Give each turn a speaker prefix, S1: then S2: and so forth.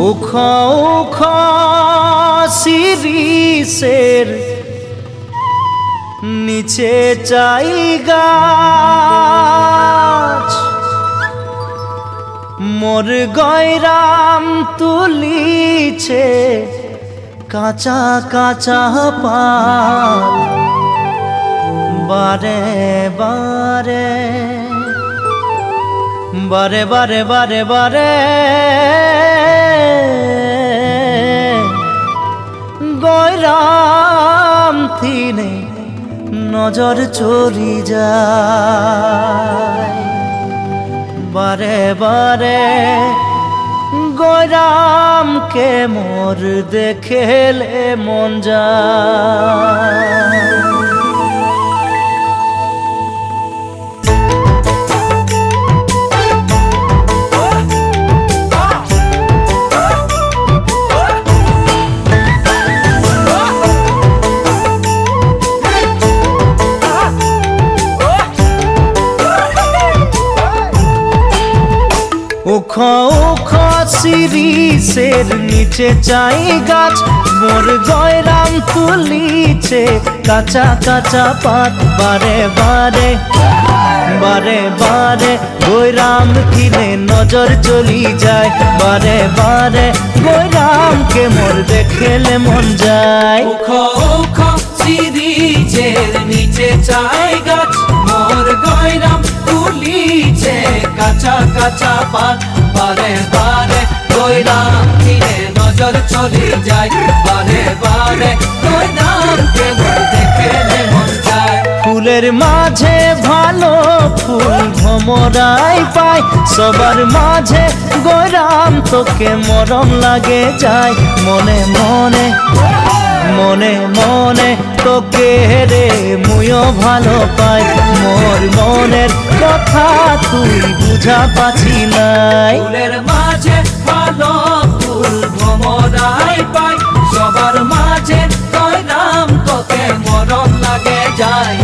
S1: উখা উখা শিরিষের নিচে চাই গাছ মোর গয়রাম তুলিছে কাঁচা কাঁচা পাত বারে বারে বারে বারে বারে বারে গয়রাম থিনে নজর চলি যায় বারে বারে গয়রামকে মোর দেখেলে মন যায়। উখা উখা শিরিষের নিচে চাই গাছ মোর গয়রাম তুলিছে কাঁচা কাঁচা পাত বারে বারে বারে বারে গয়রাম থিনে নজর চলি যায় বারে বারে গয়রামকে মোর দেখেলে মন যায়।
S2: উখা উখা শিরিষের নিচে চাই গাছ মোর গয়রাম তুলিছে কাঁচা কাঁচা পাত বারে বারে গয়রাম থিনে নজর চলি যায় বারে বারে গয়রামকে মোর দেখেলে মন যায়।
S1: ফুলের মাঝে ভালো ফুল ভমরাই পায় সবার মাঝে গয়রাম তোকে মরম লাগে যায় মনে মনে মনে মনে তোকে রে মুইও ভালো পাই মোর মনের কথা তুই বুঝা পাছি নাই।
S2: ফুলের মাঝে ভালো ফুল ভমরাই পাই সবার মাঝে গয়রাম তোকে মরম লাগে যায়